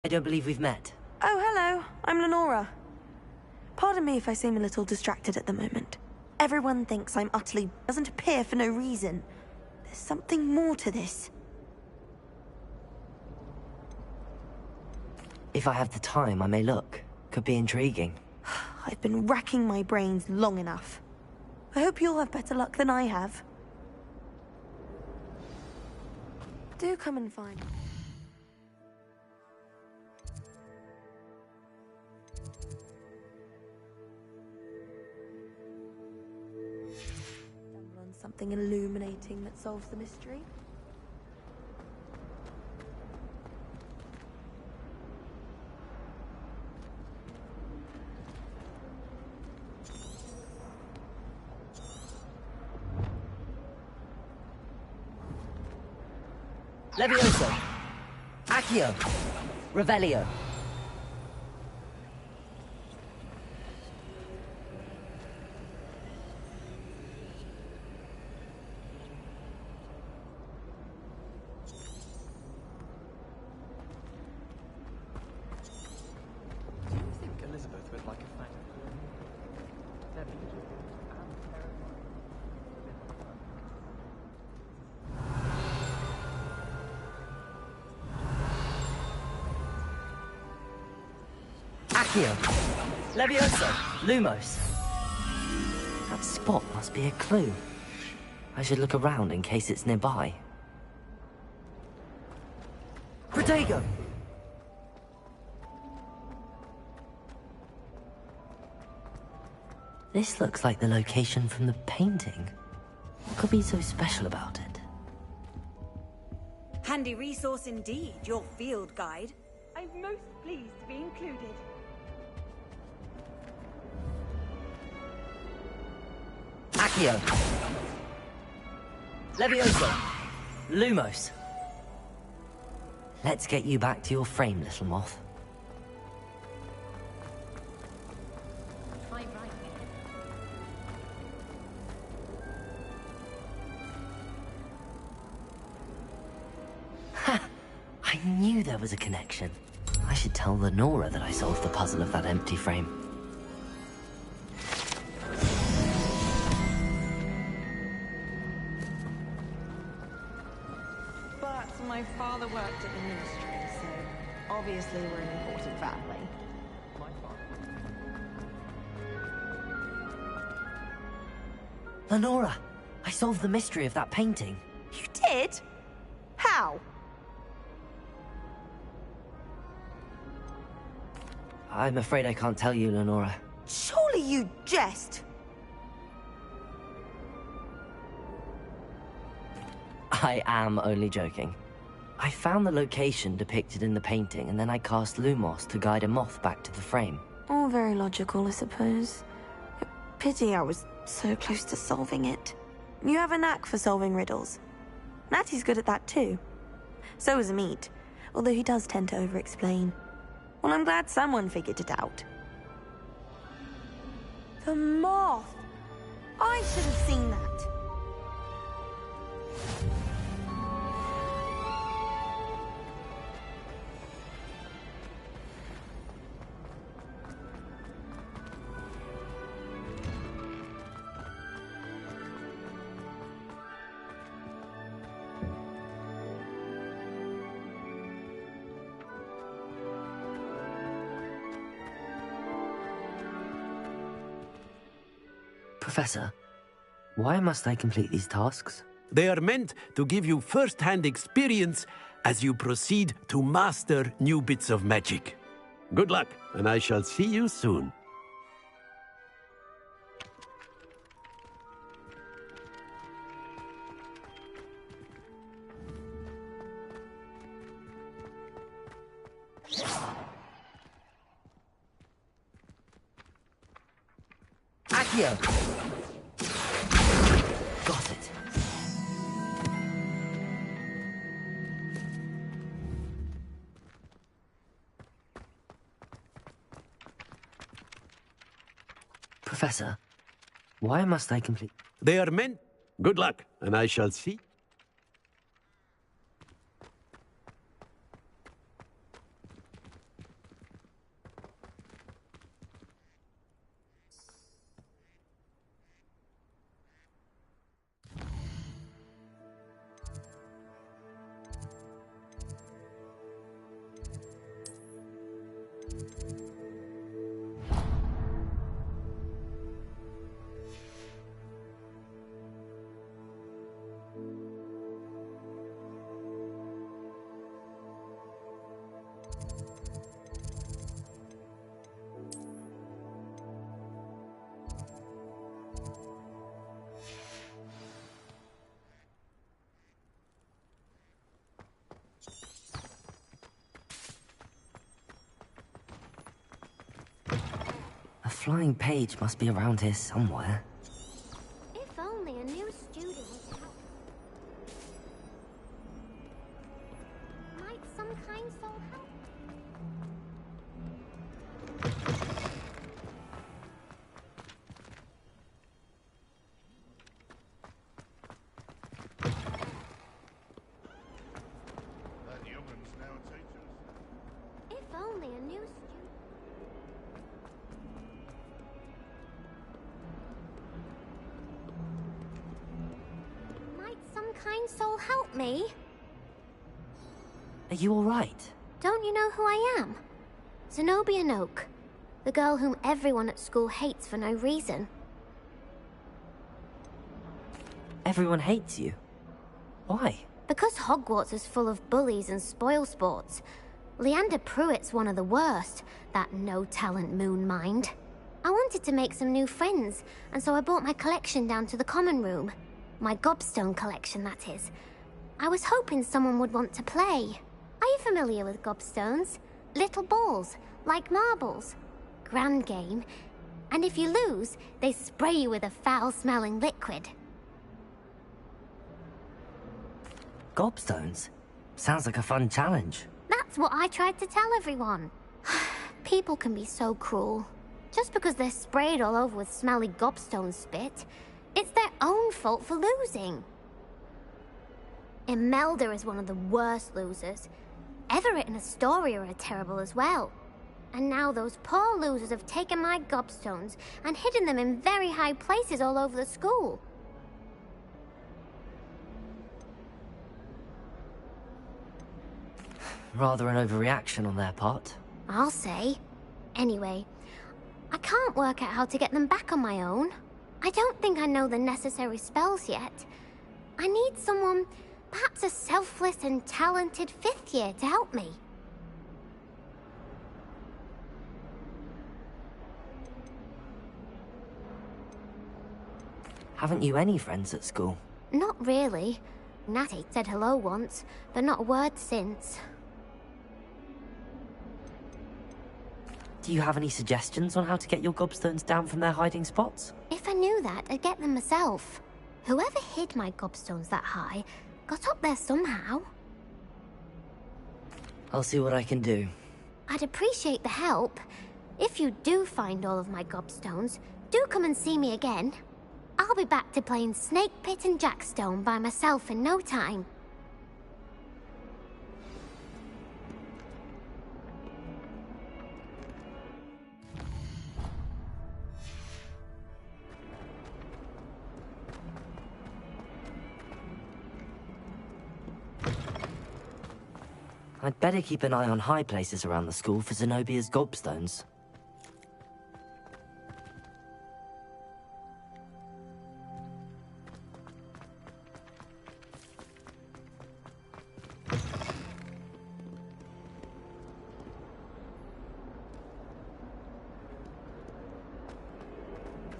I don't believe we've met. Oh, hello. I'm Lenora. Pardon me if I seem a little distracted at the moment. Everyone thinks I'm utterly doesn't appear for no reason. There's something more to this. If I have the time, I may look. Could be intriguing. I've been racking my brains long enough. I hope you'll have better luck than I have. Do come and find me. Stumble on something illuminating that solves the mystery. Levioso! Accio! Revelio! Do you think Elizabeth would like a fight? Accio! Levioso! Lumos! That spot must be a clue. I should look around in case it's nearby. Protego! This looks like the location from the painting. What could be so special about it? Handy resource indeed, your field guide. I'm most pleased to be included. Accio! Levioso! Lumos! Let's get you back to your frame, little moth. Ha! I knew there was a connection. I should tell Lenora that I solved the puzzle of that empty frame. My father worked at the ministry, so obviously we're an important family. Lenora, I solved the mystery of that painting. You did? How? I'm afraid I can't tell you, Lenora. Surely you jest. I am only joking. I found the location depicted in the painting, and then I cast Lumos to guide a moth back to the frame. All very logical, I suppose. Pity I was so close to solving it. You have a knack for solving riddles. Natty's good at that too. So is Amit, although he does tend to over-explain. Well, I'm glad someone figured it out. The moth! I should have seen that. Professor, why must I complete these tasks? They are meant to give you first-hand experience as you proceed to master new bits of magic. Good luck, and I shall see you soon. Accio! Got it. Professor, why must I complete... They are meant... Good luck, and I shall see... flying page must be around here somewhere. If only a new student would help. Might some kind soul help? That young'un's now teachers. If only a new student. Might some kind soul help me? Are you alright? Don't you know who I am? Zenobia Noak, the girl whom everyone at school hates for no reason. Everyone hates you. Why? Because Hogwarts is full of bullies and spoilsports. Leander Pruitt's one of the worst, that no-talent moon mind. I wanted to make some new friends, and so I brought my collection down to the common room. My gobstone collection, that is. I was hoping someone would want to play. Are you familiar with gobstones? Little balls, like marbles. Grand game. And if you lose, they spray you with a foul-smelling liquid. Gobstones? Sounds like a fun challenge. That's what I tried to tell everyone. People can be so cruel. Just because they're sprayed all over with smelly gobstone spit, it's their own fault for losing. Imelda is one of the worst losers. Everett and Astoria are terrible as well. And now those poor losers have taken my gobstones and hidden them in very high places all over the school. Rather an overreaction on their part. I'll say. Anyway, I can't work out how to get them back on my own. I don't think I know the necessary spells yet. I need someone, perhaps a selfless and talented fifth year to help me. Haven't you any friends at school? Not really. Natty said hello once, but not a word since. Do you have any suggestions on how to get your gobstones down from their hiding spots? If I knew that, I'd get them myself. Whoever hid my gobstones that high got up there somehow. I'll see what I can do. I'd appreciate the help. If you do find all of my gobstones, do come and see me again. I'll be back to playing Snake Pit and Jackstone by myself in no time. I'd better keep an eye on high places around the school for Zenobia's gobstones.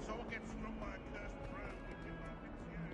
Someone gets struck by a cursed bird, we can laugh it's you.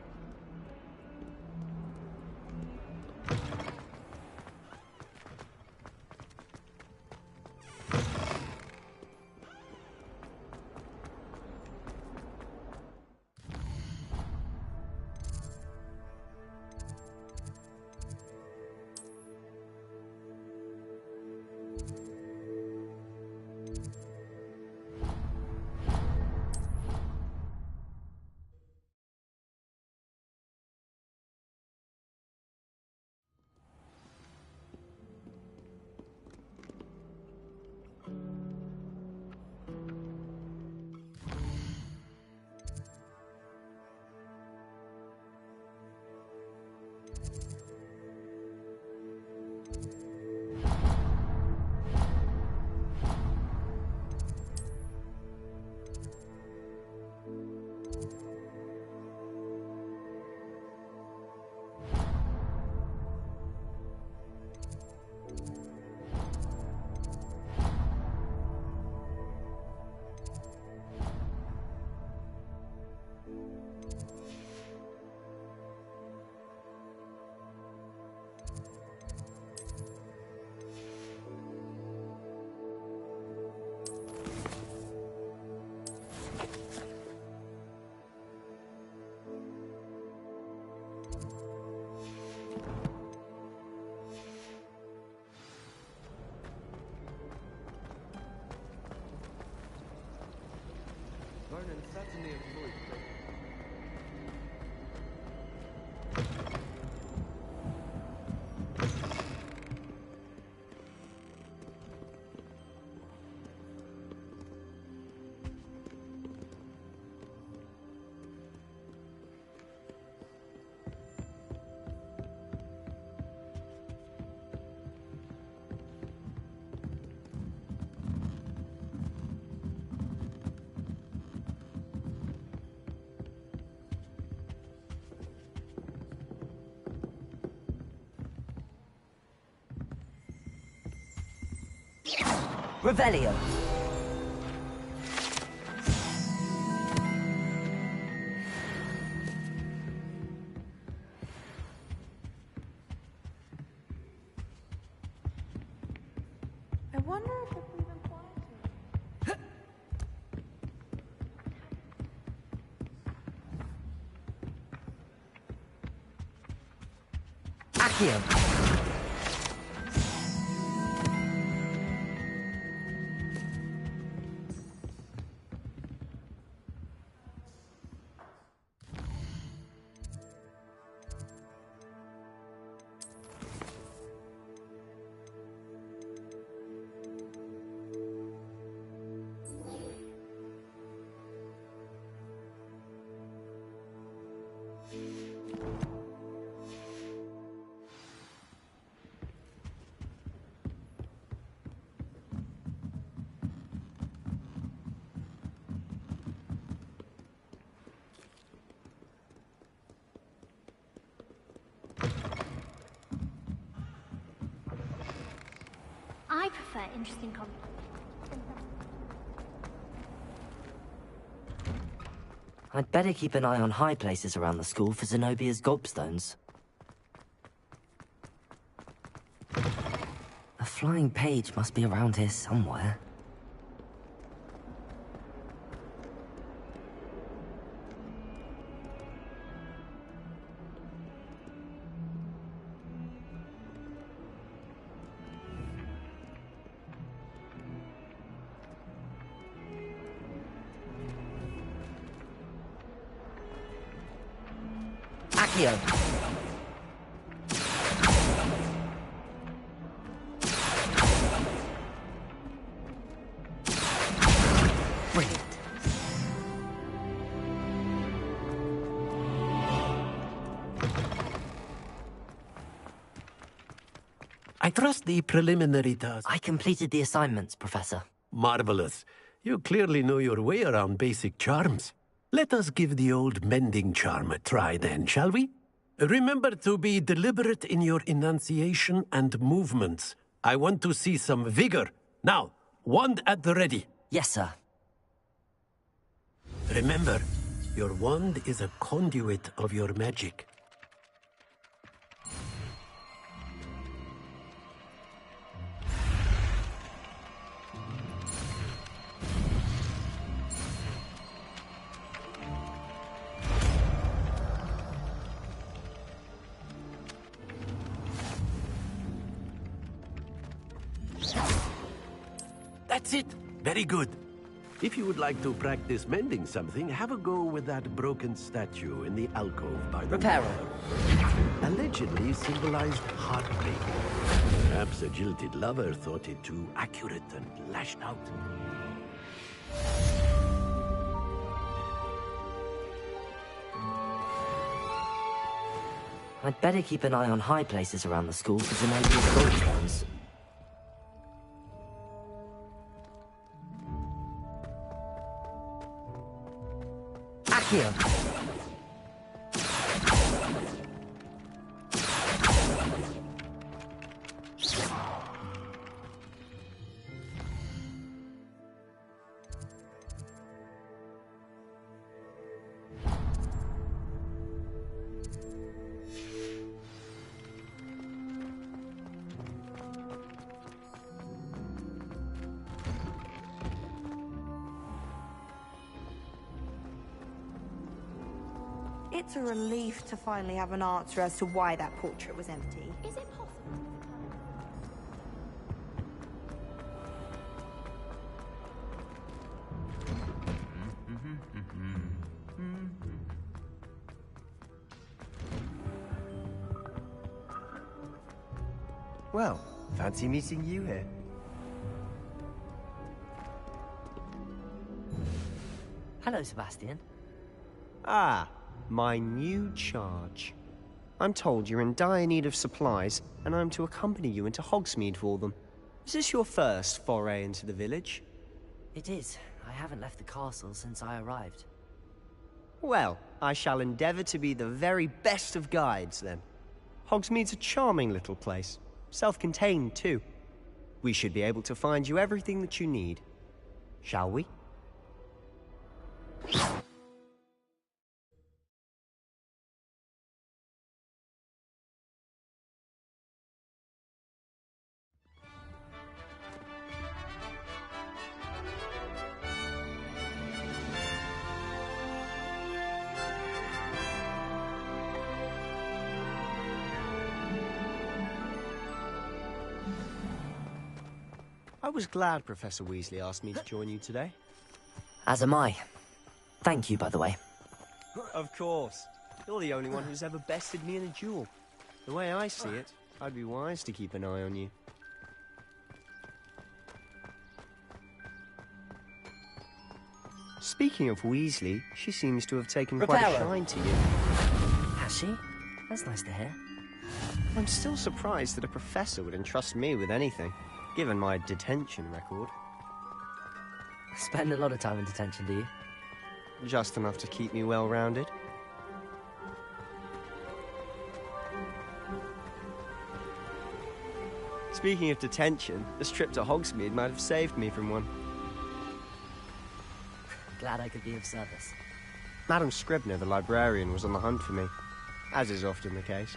Revelio. I wonder if we've been quiet. Accio. I prefer interesting content. I'd better keep an eye on high places around the school for Zenobia's gobstones. A flying page must be around here somewhere. Accio. Brilliant. I trust the preliminary task. I completed the assignments, Professor. Marvelous. You clearly know your way around basic charms. Let us give the old mending charm a try then, shall we? Remember to be deliberate in your enunciation and movements. I want to see some vigor. Now, wand at the ready. Yes, sir. Remember, your wand is a conduit of your magic. That's it. Very good. If you would like to practice mending something, have a go with that broken statue in the alcove by the Reparo. wall. Allegedly symbolized heartbreak. Perhaps a jilted lover thought it too accurate and lashed out. I'd better keep an eye on high places around the school for Zenobia's gobstones. Accio. It's a relief to finally have an answer as to why that portrait was empty. Is it possible? Well, fancy meeting you here. Hello, Sebastian. Ah, my new charge. I'm told you're in dire need of supplies, and I'm to accompany you into Hogsmeade for them. Is this your first foray into the village? It is. I haven't left the castle since I arrived. Well, I shall endeavour to be the very best of guides, then. Hogsmeade's a charming little place. Self-contained, too. We should be able to find you everything that you need. Shall we? I was glad Professor Weasley asked me to join you today. As am I. Thank you, by the way. Of course. You're the only one who's ever bested me in a duel. The way I see it, I'd be wise to keep an eye on you. Speaking of Weasley, she seems to have taken quite a Reparo. shine to you. Has she? That's nice to hear. I'm still surprised that a professor would entrust me with anything, given my detention record. Spend a lot of time in detention, do you? Just enough to keep me well-rounded. Speaking of detention, this trip to Hogsmeade might have saved me from one. Glad I could be of service. Madam Scribner, the librarian, was on the hunt for me, as is often the case.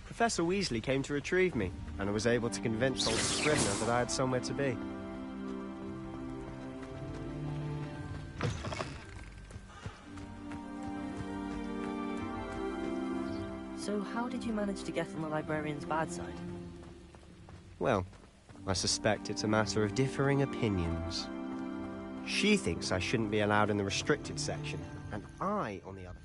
Professor Weasley came to retrieve me, and I was able to convince old Scribner that I had somewhere to be. So how did you manage to get on the librarian's bad side? Well, I suspect it's a matter of differing opinions. She thinks I shouldn't be allowed in the restricted section, and I, on the other...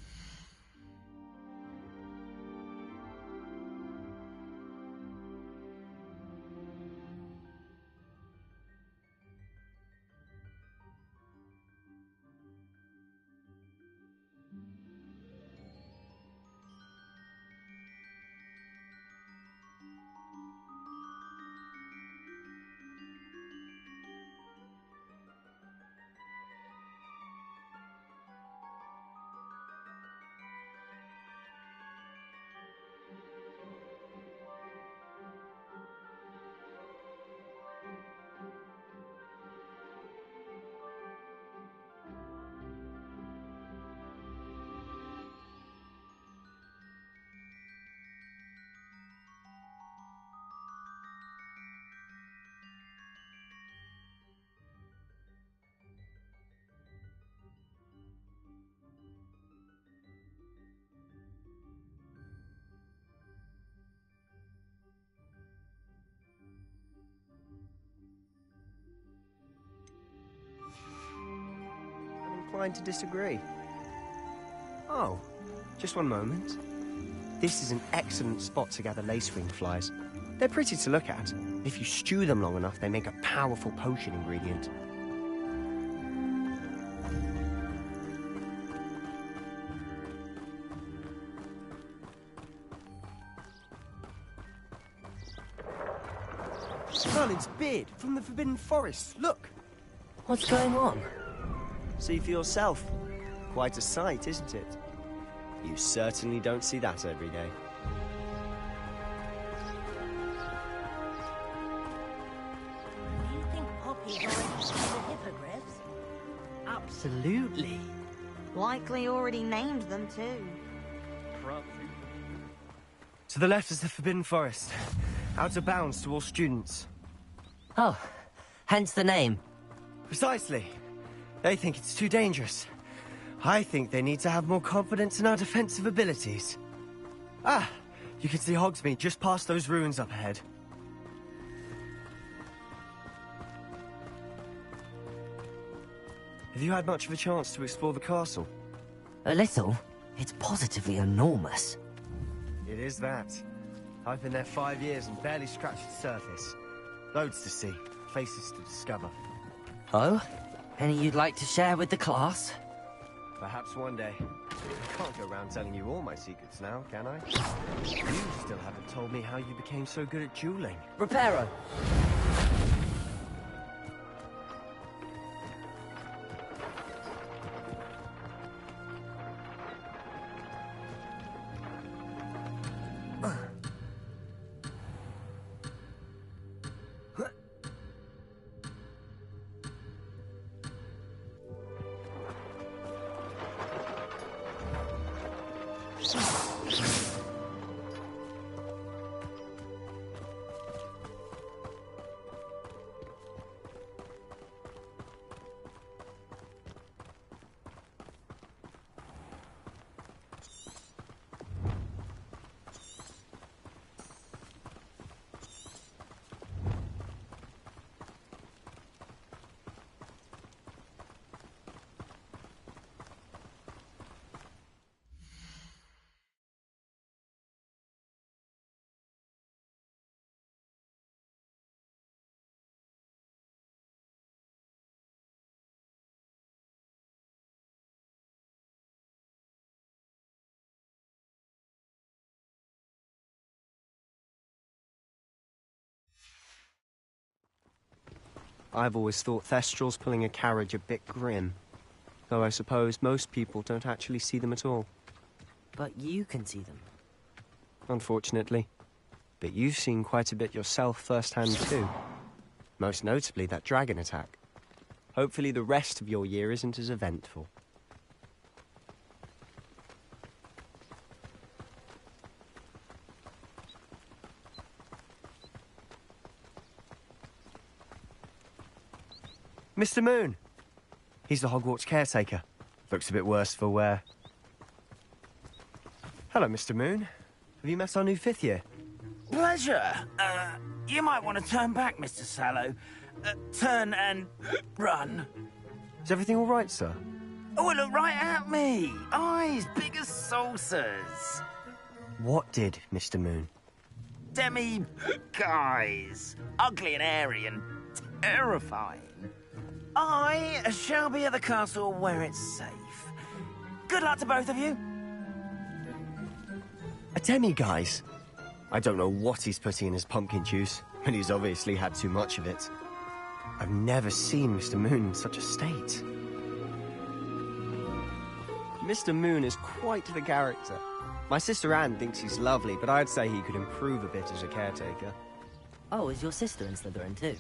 inclined to disagree. Oh, just one moment. This is an excellent spot to gather lacewing flies. They're pretty to look at. If you stew them long enough, they make a powerful potion ingredient. Merlin's beard from the Forbidden Forest. Look! What's going on? See for yourself. Quite a sight, isn't it? You certainly don't see that every day. Do you think Poppy hides the hippogriffs? Absolutely. Likely already named them too. To the left is the Forbidden Forest. Out of bounds to all students. Oh, hence the name. Precisely. They think it's too dangerous. I think they need to have more confidence in our defensive abilities. Ah, you can see Hogsmeade just past those ruins up ahead. Have you had much of a chance to explore the castle? A little. It's positively enormous. It is that. I've been there 5 years and barely scratched the surface. Loads to see, places to discover. Oh? Any you'd like to share with the class? Perhaps one day. I can't go around telling you all my secrets now, can I? You still haven't told me how you became so good at dueling. Reparo. I've always thought Thestrals pulling a carriage a bit grim. Though I suppose most people don't actually see them at all. But you can see them. Unfortunately. But you've seen quite a bit yourself firsthand too. Most notably that dragon attack. Hopefully the rest of your year isn't as eventful. Mr. Moon! He's the Hogwarts caretaker. Looks a bit worse for wear. Hello, Mr. Moon. Have you met our new 5th year? Pleasure. You might want to turn back, Mr. Sallow. Turn and run. Is everything all right, sir? Oh, look right at me. Eyes big as saucers. What did, Mr. Moon? Demi guys. Ugly and airy and terrifying. I shall be at the castle where it's safe. Good luck to both of you. A demi-guise? I don't know what he's putting in his pumpkin juice, but he's obviously had too much of it. I've never seen Mr. Moon in such a state. Mr. Moon is quite the character. My sister Anne thinks he's lovely, but I'd say he could improve a bit as a caretaker. Oh, is your sister in Slytherin too?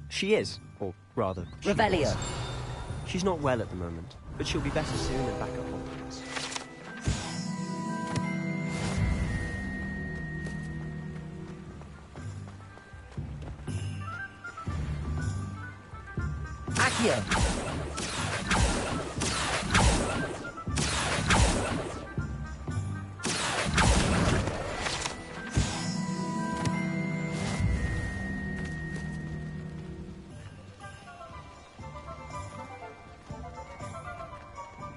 She is, or rather... Revelio. She's not well at the moment, but she'll be better soon and back at Hogwarts. Accio!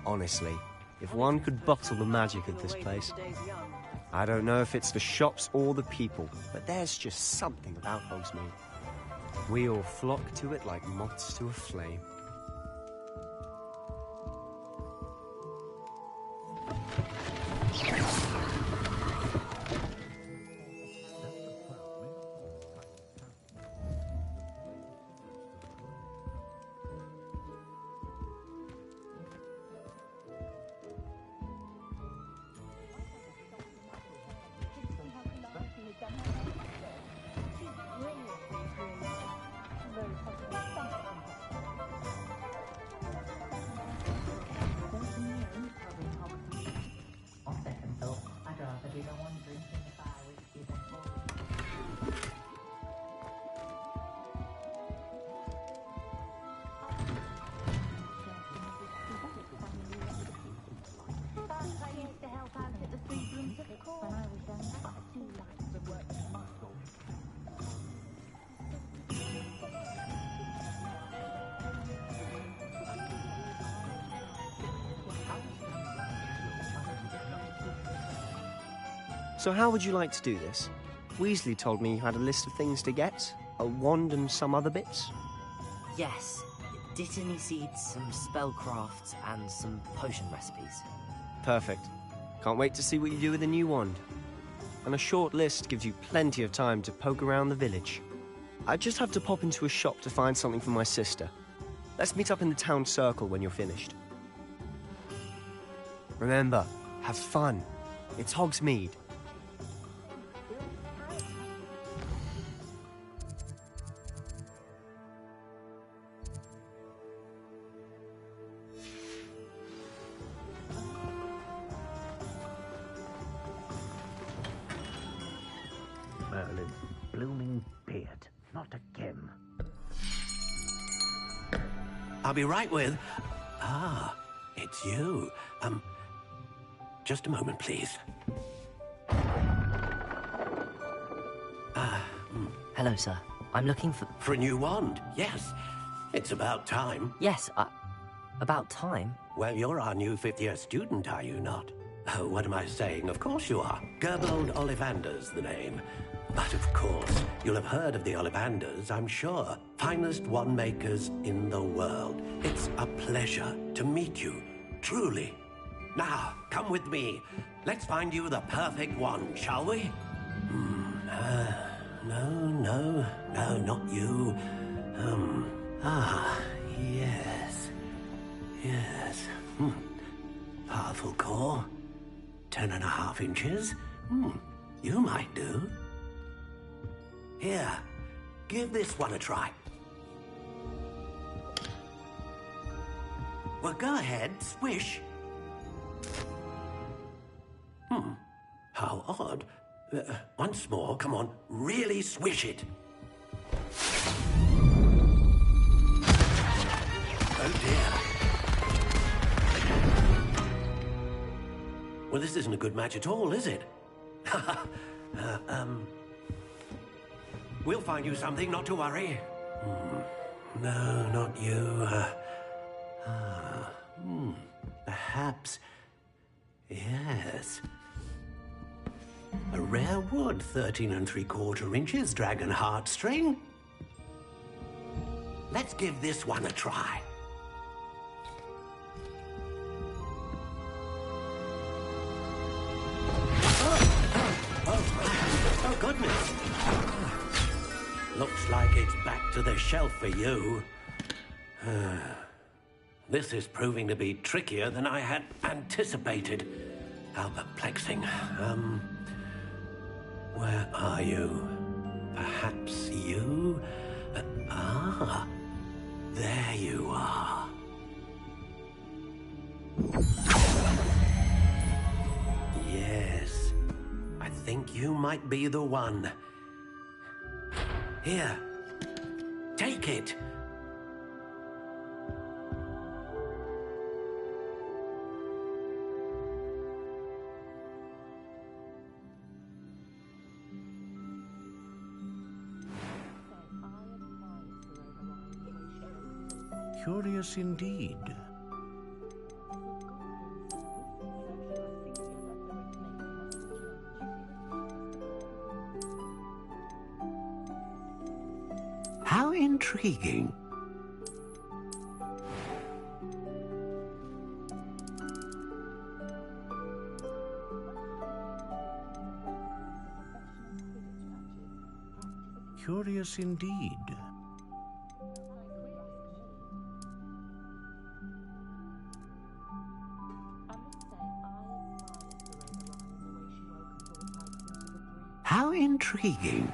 Honestly, if one could bottle the magic of this place. I don't know if it's the shops or the people, but there's just something about Hogsmeade. We all flock to it like moths to a flame. So how would you like to do this? Weasley told me you had a list of things to get, a wand and some other bits. Yes. Dittany seeds, some spellcrafts, and some potion recipes. Perfect. Can't wait to see what you do with the new wand. And a short list gives you plenty of time to poke around the village. I just have to pop into a shop to find something for my sister. Let's meet up in the town circle when you're finished. Remember, have fun. It's Hogsmeade. Merlin's blooming beard. Not again. I'll be right with... Ah, it's you. Just a moment, please. Hello, sir. I'm looking for... For a new wand, yes. It's about time. Yes, about time. Well, you're our new 5th-year student, are you not? Oh, what am I saying? Of course you are. Gerbold Ollivander's the name. But of course, you'll have heard of the Ollivanders, I'm sure. Finest wand makers in the world. It's a pleasure to meet you, truly. Now, come with me. Let's find you the perfect wand, shall we? No, not you. Yes. Yes. Powerful core. 10.5 inches. You might do. Here, give this one a try. Well, go ahead, swish. How odd. Once more, come on, really swish it. Oh dear. Well, this isn't a good match at all, is it? We'll find you something, not to worry. No, not you. Perhaps. Yes. A rare wood, 13 3/4 inches, dragon heartstring. Let's give this one a try. Oh, goodness. Looks like it's back to the shelf for you. This is proving to be trickier than I had anticipated. How perplexing. Where are you? Perhaps you? There you are. Yes, I think you might be the one. Here, take it. Curious indeed. How intriguing. Curious indeed. How intriguing.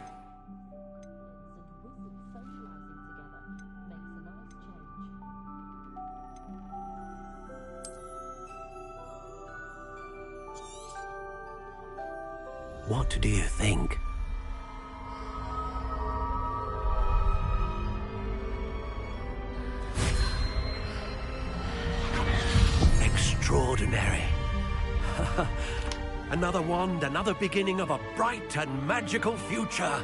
What do you think? Extraordinary. Another wand, another beginning of a bright and magical future.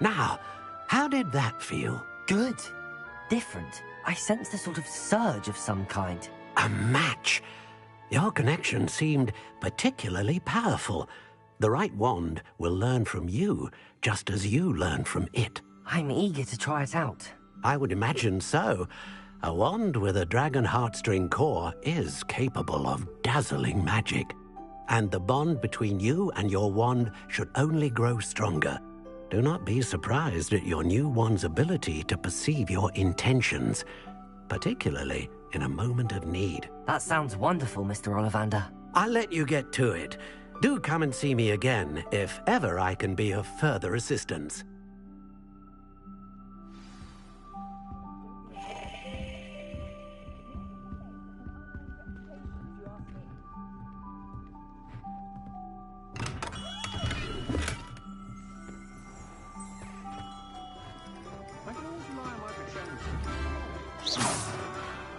Now, how did that feel? Good. Different. I sensed a sort of surge of some kind. A match. Your connection seemed particularly powerful. The right wand will learn from you, just as you learn from it. I'm eager to try it out. I would imagine so. A wand with a dragon heartstring core is capable of dazzling magic. And the bond between you and your wand should only grow stronger. Do not be surprised at your new wand's ability to perceive your intentions, particularly in a moment of need. That sounds wonderful, Mr. Ollivander. I'll let you get to it. Do come and see me again if ever I can be of further assistance.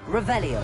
Revelio.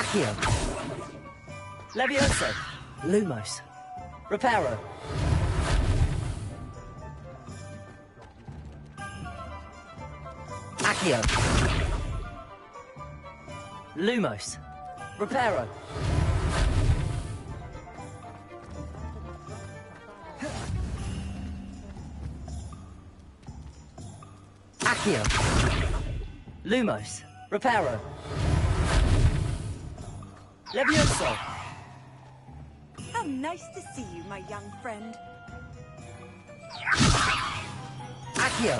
Accio. Levioso. Lumos. Reparo. Accio. Lumos. Reparo. Accio. Lumos. Reparo. Levioso. How nice to see you, my young friend. Accio.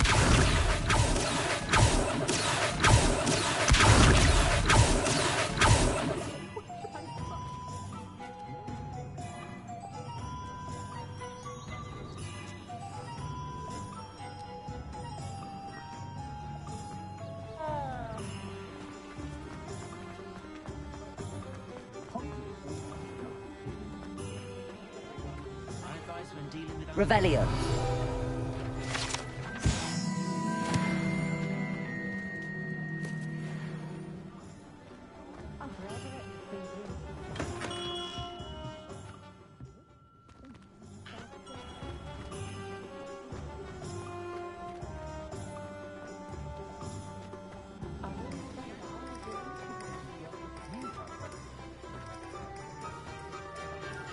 Revelio.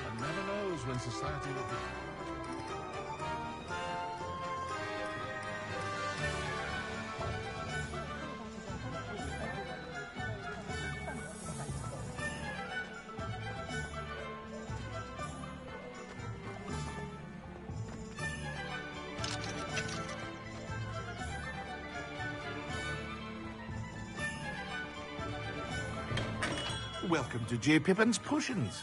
One never knows when society will be. Welcome to J. Pippin's Potions.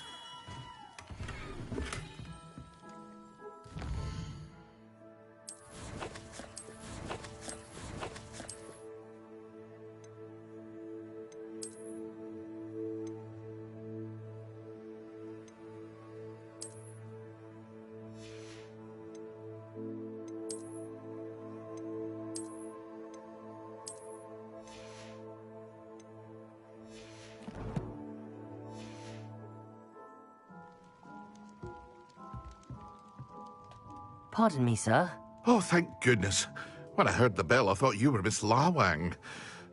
Pardon me, sir. Oh, thank goodness. When I heard the bell, I thought you were Miss Lawang.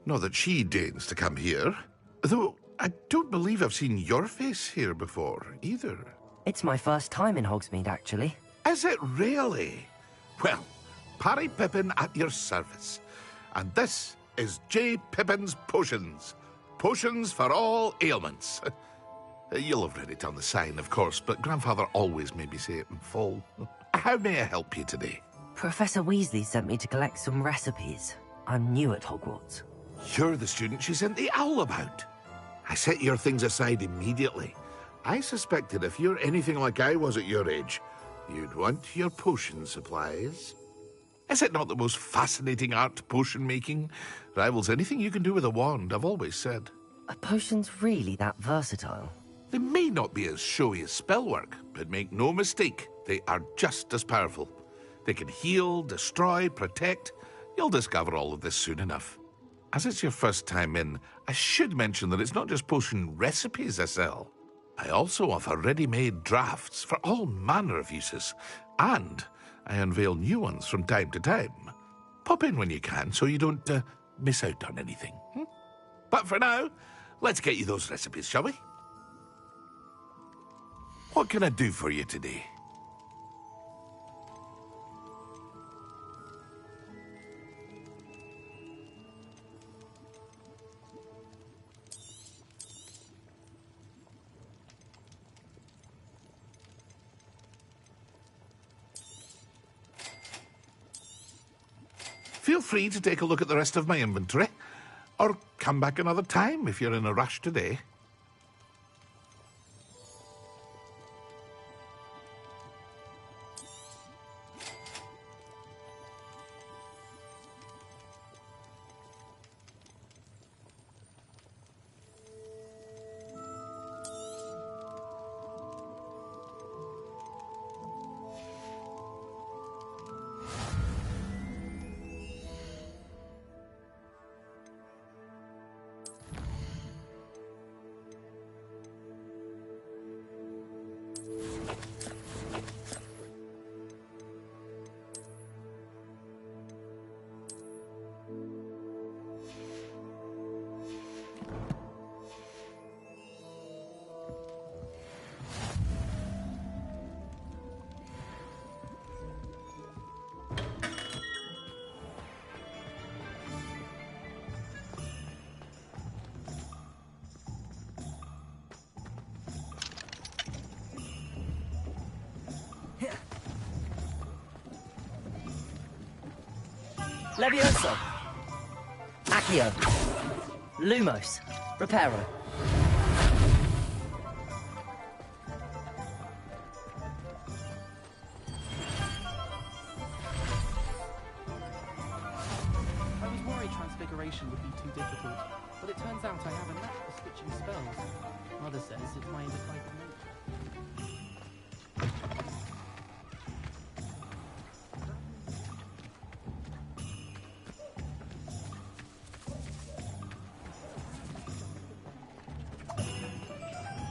Not that she deigns to come here. Though I don't believe I've seen your face here before, either. It's my first time in Hogsmeade, actually. Is it really? Well, Parry Pippin at your service. And this is J. Pippin's Potions. Potions for all ailments. You'll have read it on the sign, of course, but Grandfather always made me say it in full. How may I help you today? Professor Weasley sent me to collect some recipes. I'm new at Hogwarts. You're the student she sent the owl about. I set your things aside immediately. I suspected if you're anything like I was at your age, you'd want your potion supplies. Is it not the most fascinating art, potion making? Rivals anything you can do with a wand, I've always said. Are potions really that versatile? They may not be as showy as spellwork, but make no mistake, they are just as powerful. They can heal, destroy, protect. You'll discover all of this soon enough. As it's your first time in, I should mention that it's not just potion recipes I sell. I also offer ready-made drafts for all manner of uses, and I unveil new ones from time to time. Pop in when you can so you don't miss out on anything. But for now, let's get you those recipes, shall we? What can I do for you today? Feel free to take a look at the rest of my inventory, or come back another time if you're in a rush today. Levioso. Accio. Lumos. Reparo. I was worried transfiguration would be too difficult, but it turns out I have a knack for switching spells. Mother says it's my indecisive nature.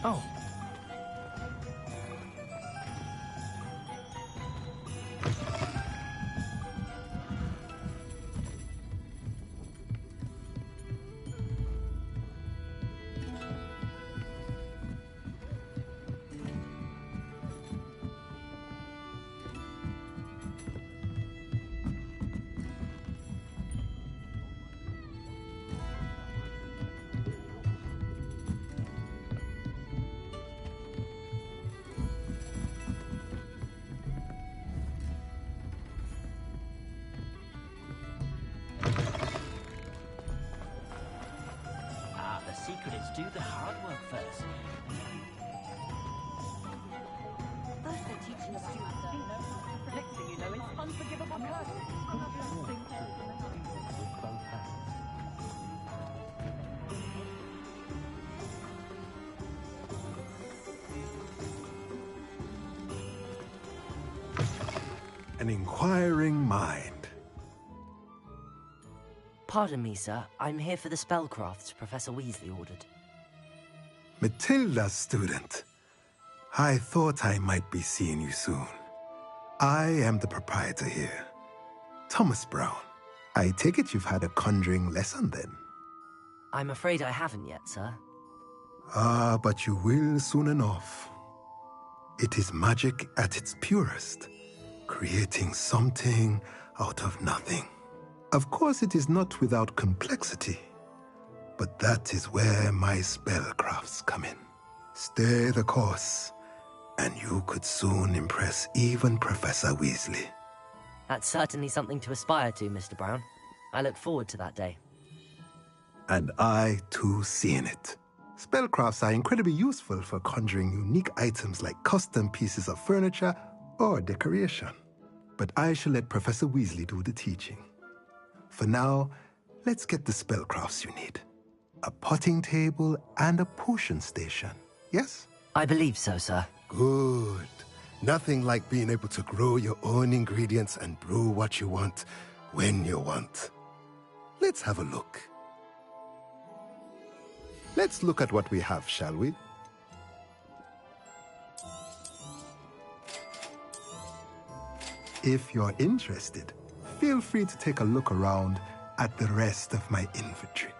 Oh. The secret is do the hard work first. First they're teaching us to next thing you know, it's unforgivable curse. An inquiring mind. Pardon me, sir. I'm here for the spellcrafts Professor Weasley ordered. Matilda's student. I thought I might be seeing you soon. I am the proprietor here, Thomas Brown. I take it you've had a conjuring lesson then? I'm afraid I haven't yet, sir. Ah, but you will soon enough. It is magic at its purest, creating something out of nothing. Of course, it is not without complexity, but that is where my spellcrafts come in. Stay the course, and you could soon impress even Professor Weasley. That's certainly something to aspire to, Mr. Brown. I look forward to that day. And I, too, see in it. Spellcrafts are incredibly useful for conjuring unique items like custom pieces of furniture or decoration. But I shall let Professor Weasley do the teaching. For now, let's get the spellcrafts you need. A potting table and a potion station, yes? I believe so, sir. Good. Nothing like being able to grow your own ingredients and brew what you want, when you want. Let's have a look. Let's look at what we have, shall we? If you're interested, feel free to take a look around at the rest of my inventory.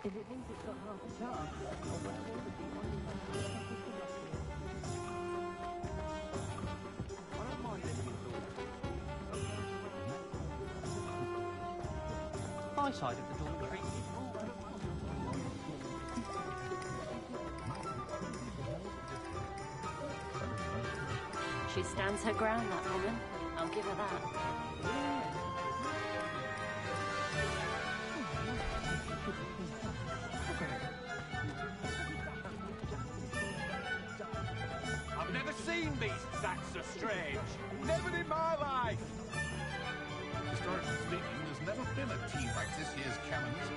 If it thinks it's got half a chance, well, it would be one in My side of the dormitory. She stands her ground, that woman. I'll give her that. I've never seen beasts that so strange. Never in my life. Historically speaking, there's never been a tea like this year's cannons.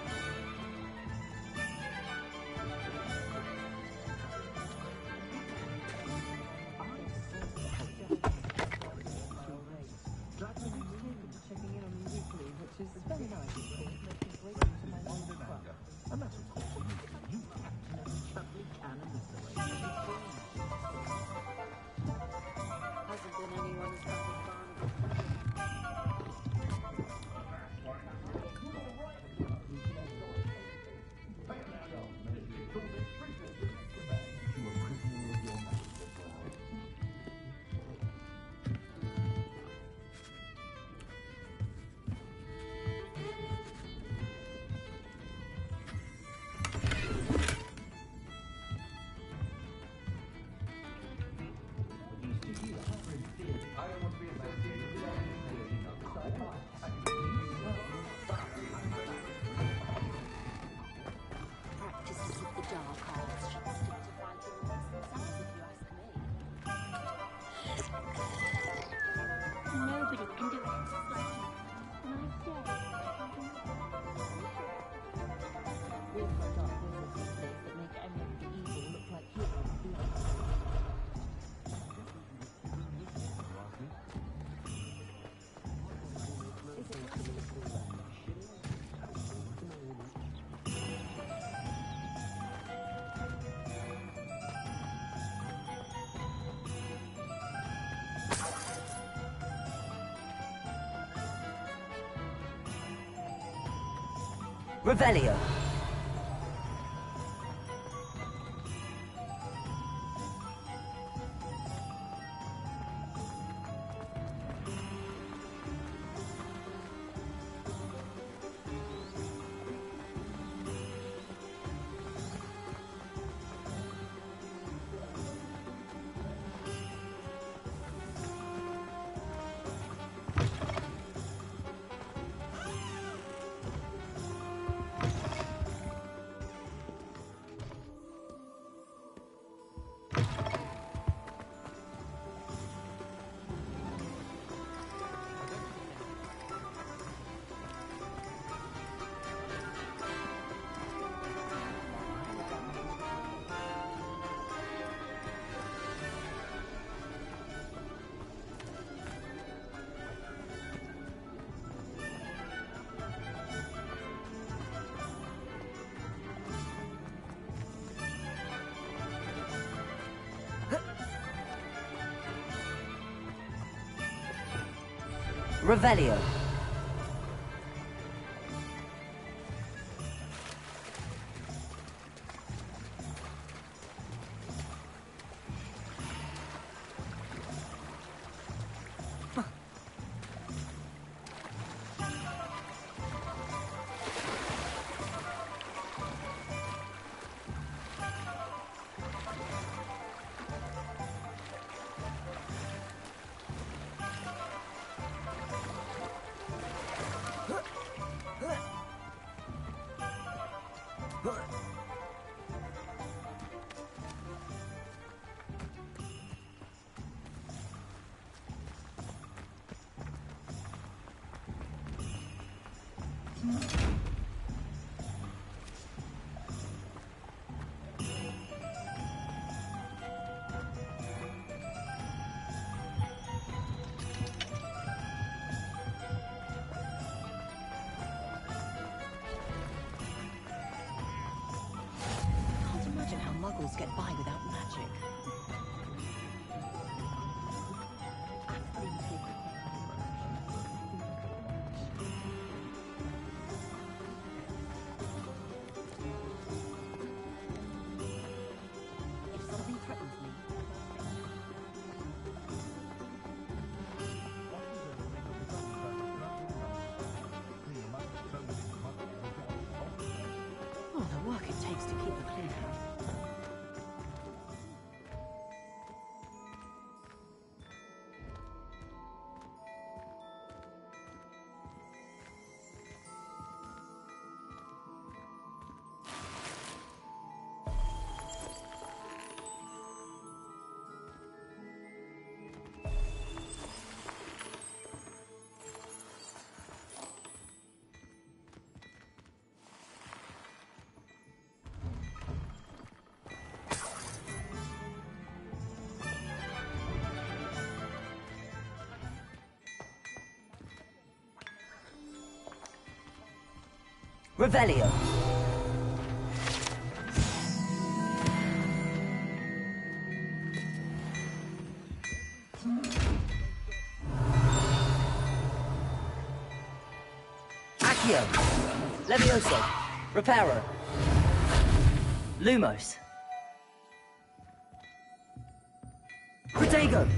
Revelio. Revelio. Can't imagine how muggles get by without magic. If something threatens me, oh, the work it takes to keep the clean. Revelio. Accio. Levioso. Reparo. Lumos. Protego.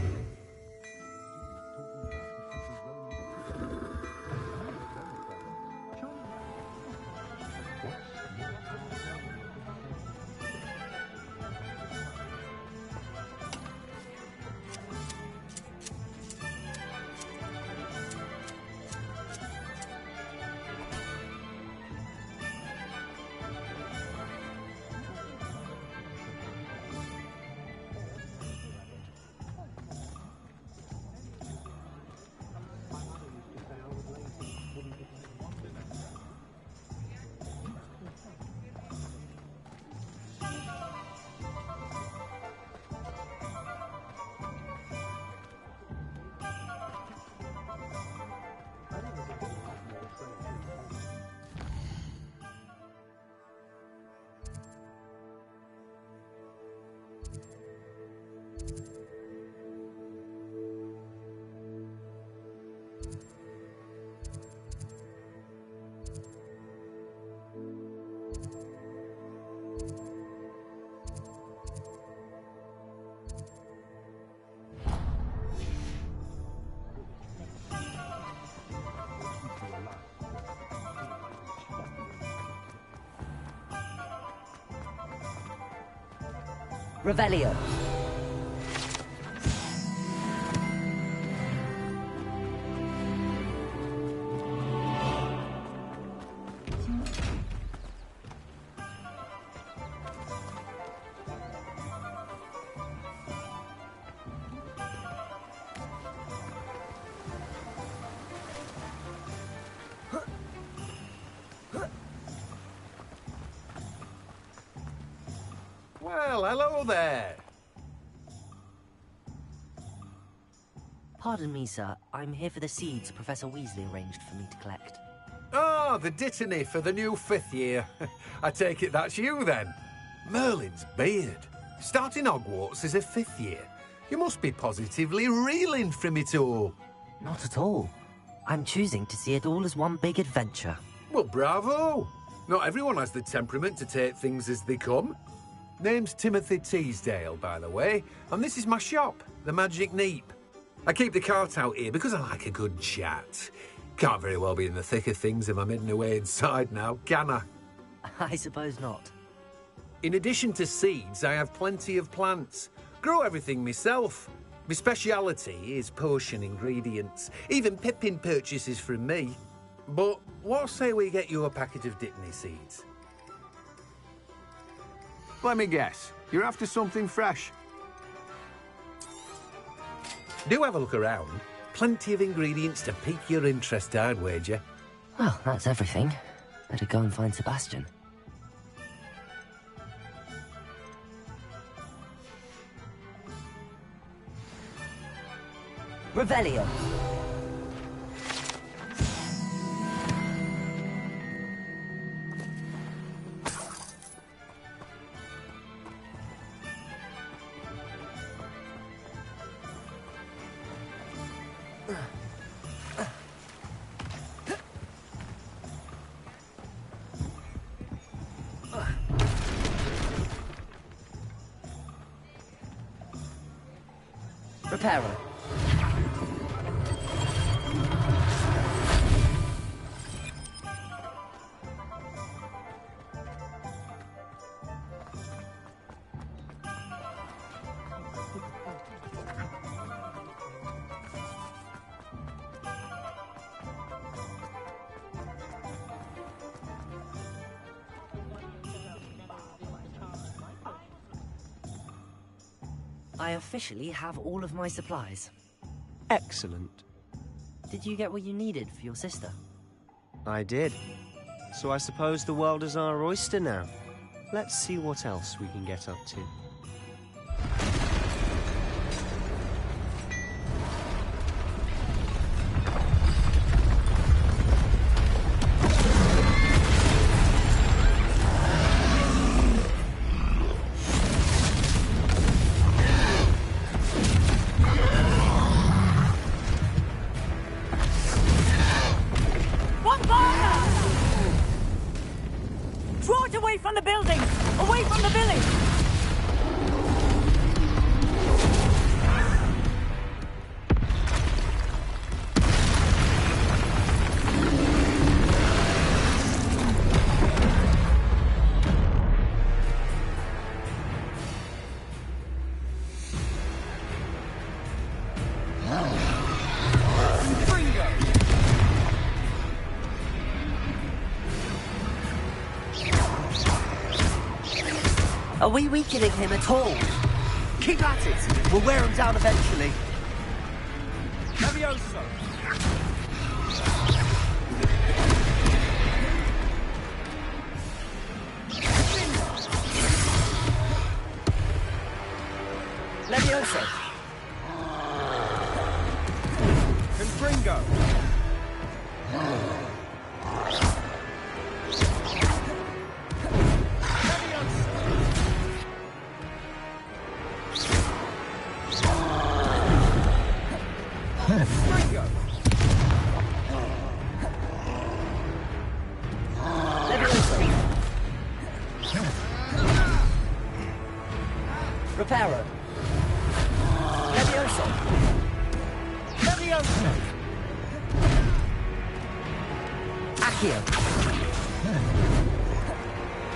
Revelio. Well, hello there. Pardon me, sir. I'm here for the seeds Professor Weasley arranged for me to collect. Oh, the dittany for the new 5th year. I take it that's you, then. Merlin's beard. Starting Hogwarts as a 5th year. You must be positively reeling from it all. Not at all. I'm choosing to see it all as one big adventure. Well, bravo. Not everyone has the temperament to take things as they come. Name's Timothy Teasdale, by the way, and this is my shop, the Magic Neep. I keep the cart out here because I like a good chat. Can't very well be in the thick of things if I'm hidden away inside now, can I? I suppose not. In addition to seeds, I have plenty of plants. Grow everything myself. My speciality is potion ingredients. Even Pippin purchases from me. But what say we get you a packet of Dittany seeds? Let me guess. You're after something fresh. Do have a look around. Plenty of ingredients to pique your interest, I'd wager. Well, that's everything. Better go and find Sebastian. Revelio. Reparo. I officially have all of my supplies. Excellent. Did you get what you needed for your sister? I did. So I suppose the world is our oyster now. Let's see what else we can get up to. Are we weakening him at all? Keep at it! We'll wear him down eventually. Levioso! Levioso! Confringo! Reparo. Levioso. Levioso. Accio.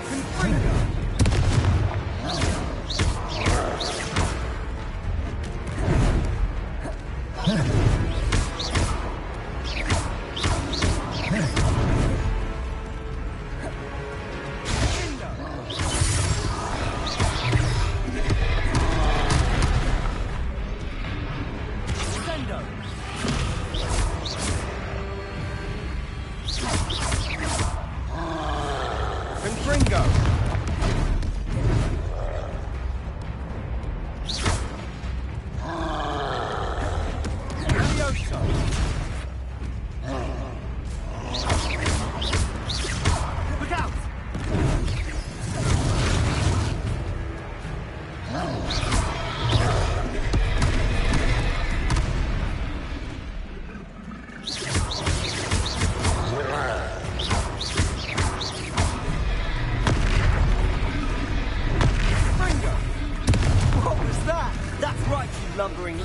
Confringo.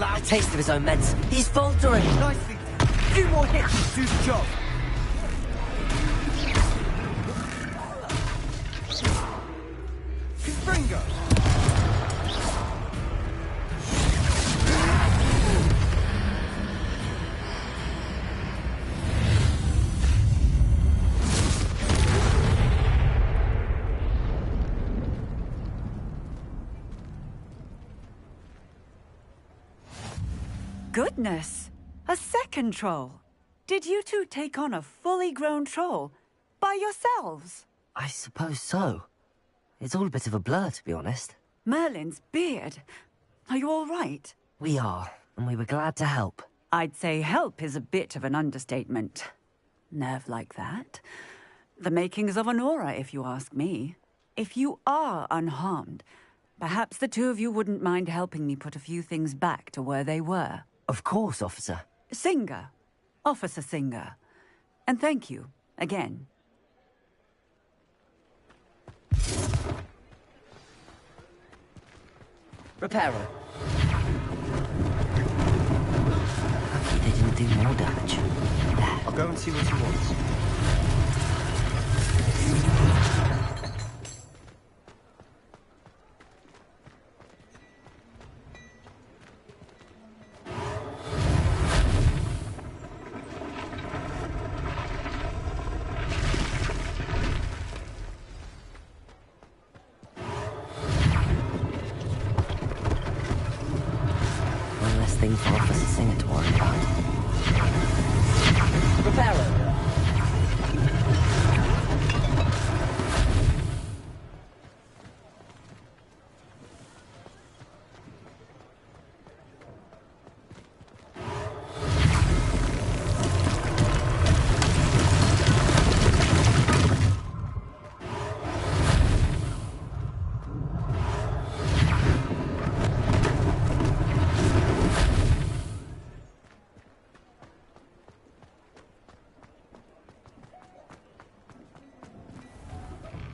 A taste of his own medicine. He's faltering. Nicely. A few more hits to do the job. Confringo. Goodness! A second troll! Did you two take on a fully grown troll? By yourselves? I suppose so. It's all a bit of a blur, to be honest. Merlin's beard. Are you all right? We are, and we were glad to help. I'd say help is a bit of an understatement. Nerve like that. The makings of an aura, if you ask me. If you are unharmed, perhaps the two of you wouldn't mind helping me put a few things back to where they were. Of course, officer. Singer. Officer Singer. And thank you, again. Reparo. Lucky they didn't do more damage. There. I'll go and see what he wants. Thing for Officer Singer to worry about. Reparo.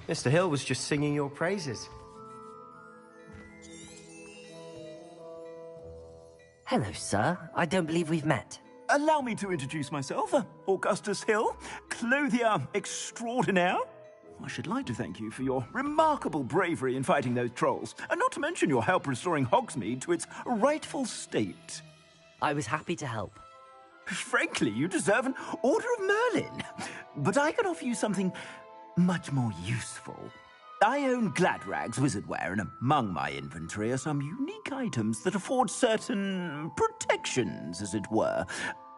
Mr. Hill was just singing your praises. Hello, sir. I don't believe we've met. Allow me to introduce myself, Augustus Hill, clothier extraordinaire. I should like to thank you for your remarkable bravery in fighting those trolls, and not to mention your help restoring Hogsmeade to its rightful state. I was happy to help. Frankly, you deserve an Order of Merlin. But I can offer you something much more useful. I own Gladrag's wizardware, and among my inventory are some unique items that afford certain protections, as it were.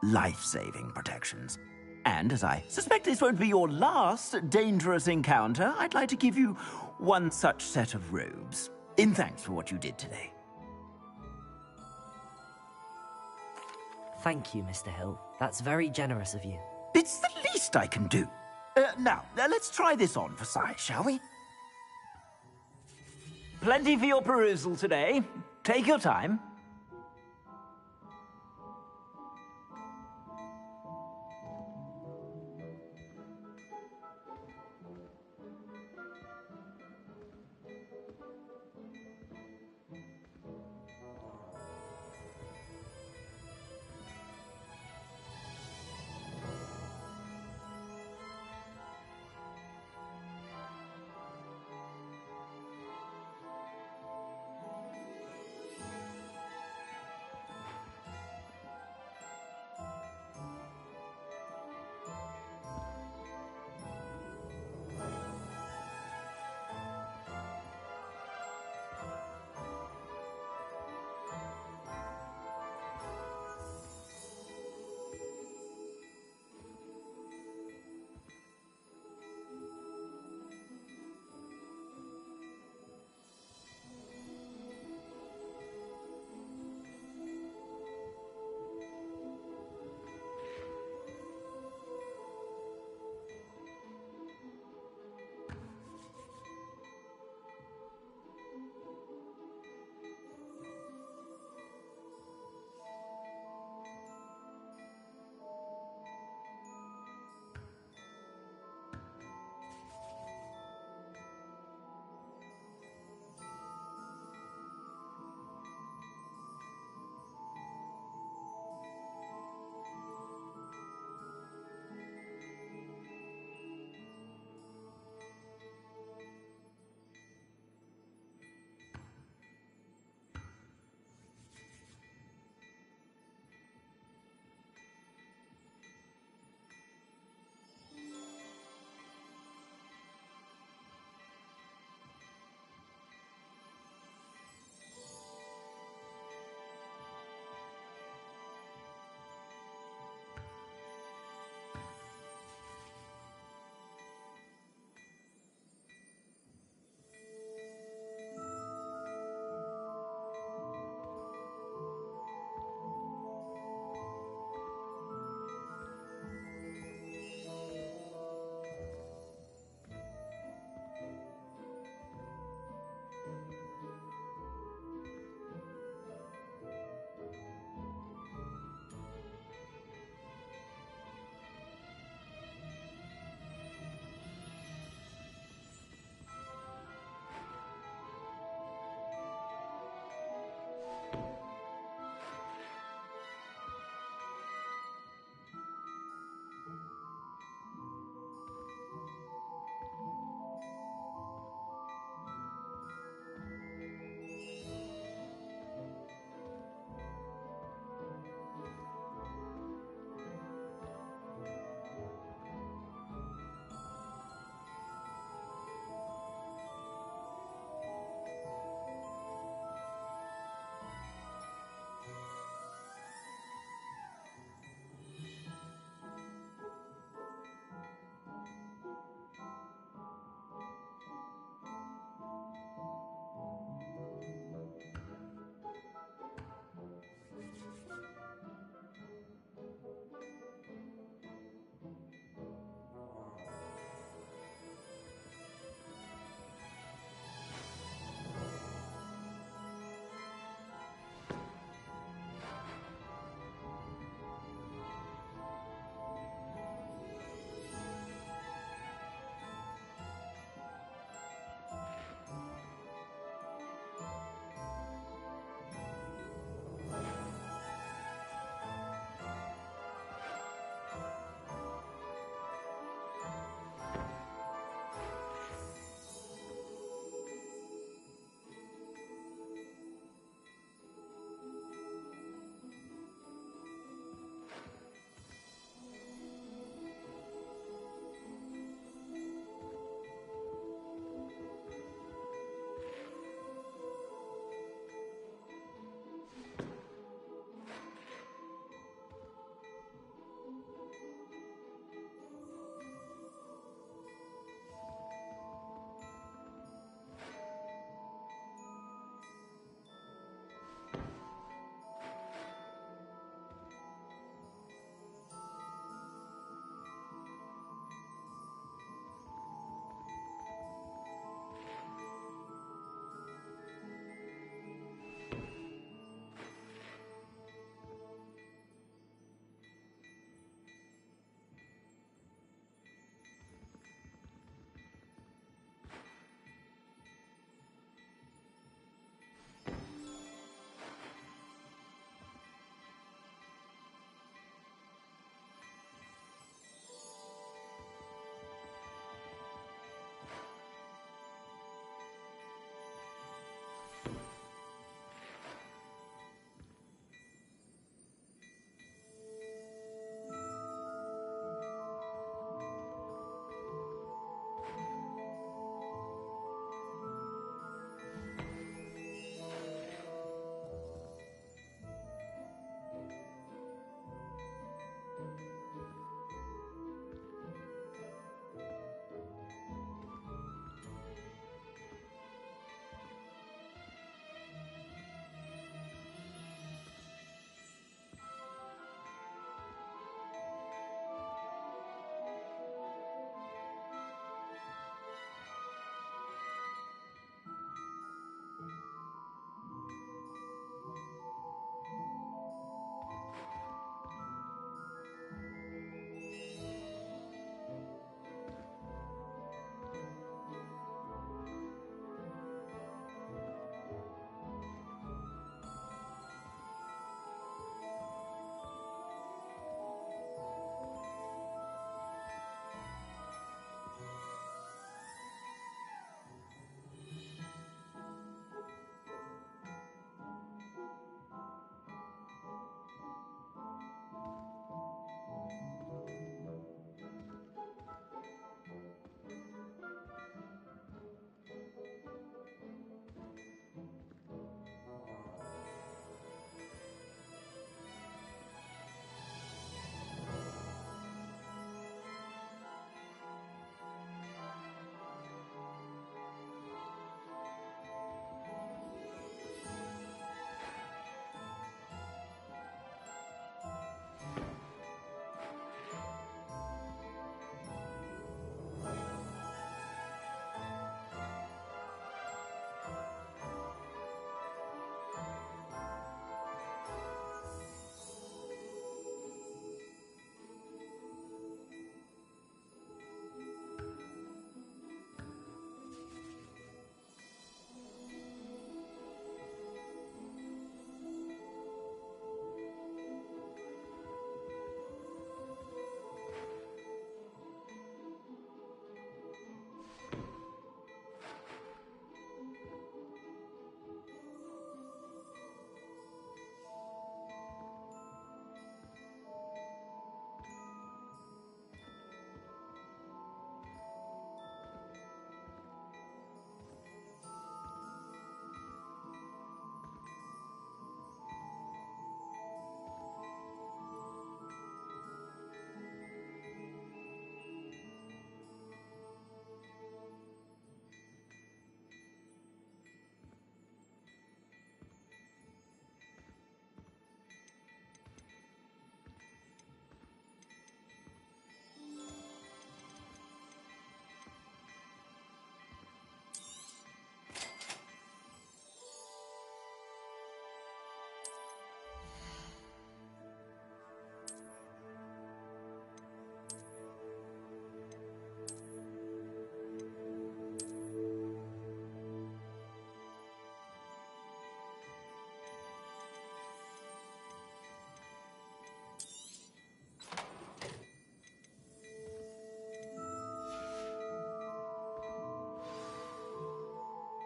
Life-saving protections. And as I suspect this won't be your last dangerous encounter, I'd like to give you one such set of robes, in thanks for what you did today. Thank you, Mr. Hill. That's very generous of you. It's the least I can do. Now, let's try this on for size, shall we? Plenty for your perusal today. Take your time.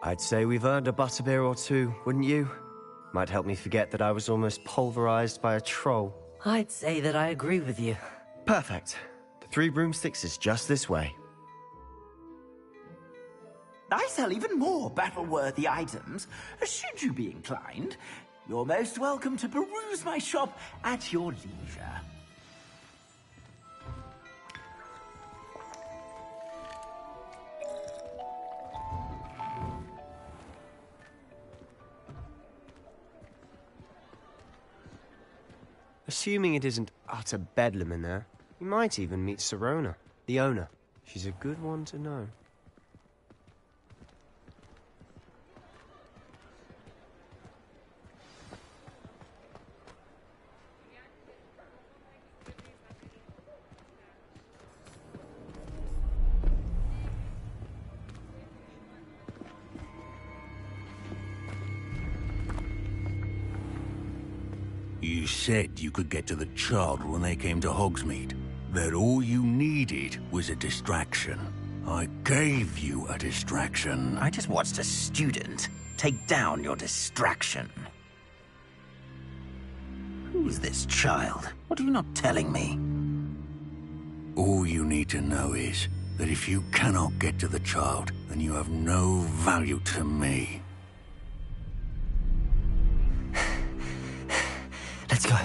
I'd say we've earned a butterbeer or two, wouldn't you? Might help me forget that I was almost pulverized by a troll. I'd say that I agree with you. Perfect. The Three Broomsticks is just this way. I sell even more battle-worthy items, should you be inclined. You're most welcome to peruse my shop at your leisure. Assuming it isn't utter bedlam in there, you might even meet Sirona, the owner. She's a good one to know. You said you could get to the child when they came to Hogsmeade. That all you needed was a distraction. I gave you a distraction. I just watched a student take down your distraction. Who's this child? What are you not telling me? All you need to know is that if you cannot get to the child, then you have no value to me. Let's go.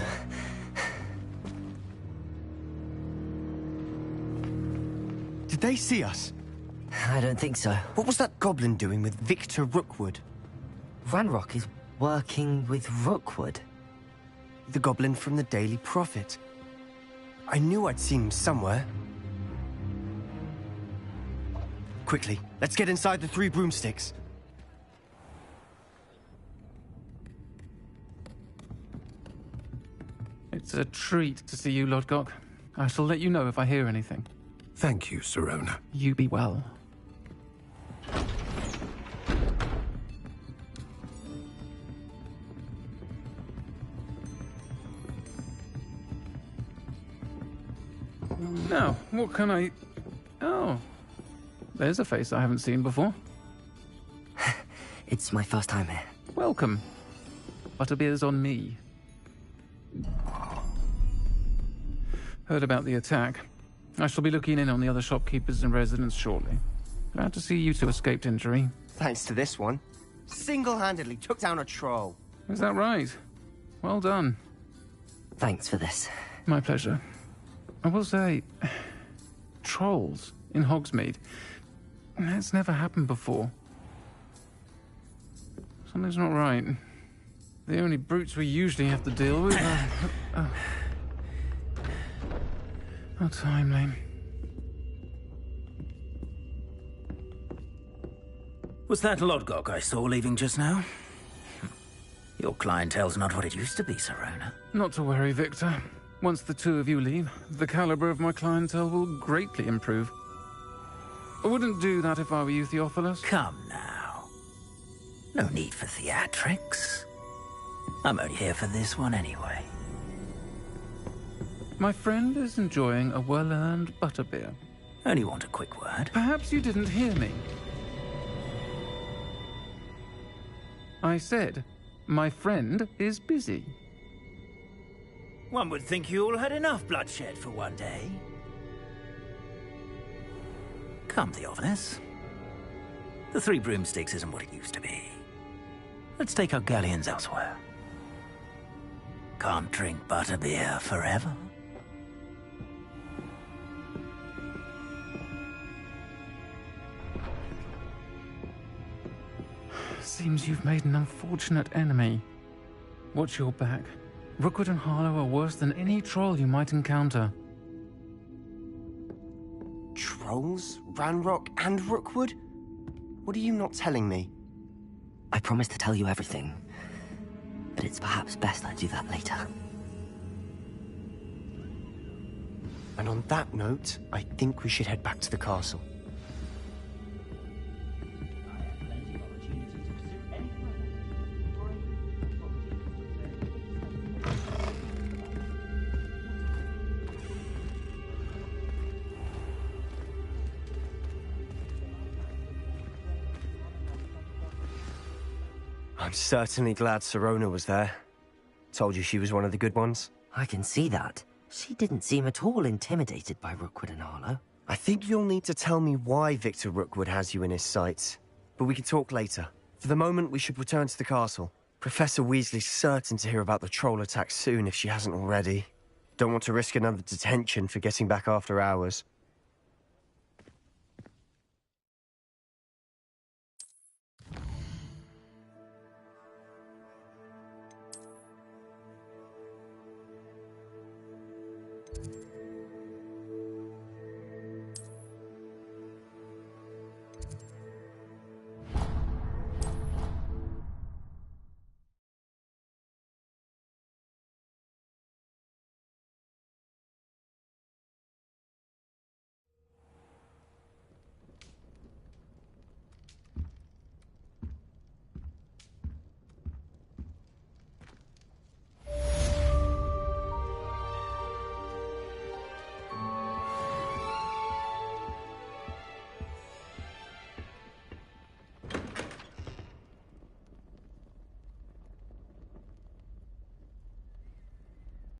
Did they see us? I don't think so. What was that goblin doing with Victor Rookwood? Ranrock is working with Rookwood. The goblin from the Daily Prophet. I knew I'd seen him somewhere. Quickly, let's get inside the Three Broomsticks. It's a treat to see you, Lodgok. I shall let you know if I hear anything. Thank you, Sirona. You be well. Now, what can I... Oh, there's a face I haven't seen before. It's my first time here. Welcome. Butterbeer's on me. Heard about the attack. I shall be looking in on the other shopkeepers and residents shortly. Glad to see you two escaped injury. Thanks to this one. Single-handedly took down a troll. Is that right? Well done. Thanks for this. My pleasure. I will say, trolls in Hogsmeade. That's never happened before. Something's not right. The only brutes we usually have to deal with are... How timely. Was that Lodgok I saw leaving just now? Your clientele's not what it used to be, Sirona. Not to worry, Victor. Once the two of you leave, the caliber of my clientele will greatly improve. I wouldn't do that if I were you, Theophilus. Come now. No need for theatrics. I'm only here for this one anyway. My friend is enjoying a well-earned butterbeer. Only want a quick word. Perhaps you didn't hear me. I said, my friend is busy. One would think you all had enough bloodshed for one day. Come, Theophilus. The Three Broomsticks isn't what it used to be. Let's take our galleons elsewhere. Can't drink butterbeer forever. Seems you've made an unfortunate enemy. Watch your back. Rookwood and Harlow are worse than any troll you might encounter. Trolls? Ranrock and Rookwood? What are you not telling me? I promised to tell you everything, but it's perhaps best I do that later. And on that note, I think we should head back to the castle. I'm certainly glad Sirona was there. Told you she was one of the good ones. I can see that. She didn't seem at all intimidated by Rookwood and Harlow. I think you'll need to tell me why Victor Rookwood has you in his sights. But we can talk later. For the moment, we should return to the castle. Professor Weasley's certain to hear about the troll attack soon if she hasn't already. Don't want to risk another detention for getting back after hours.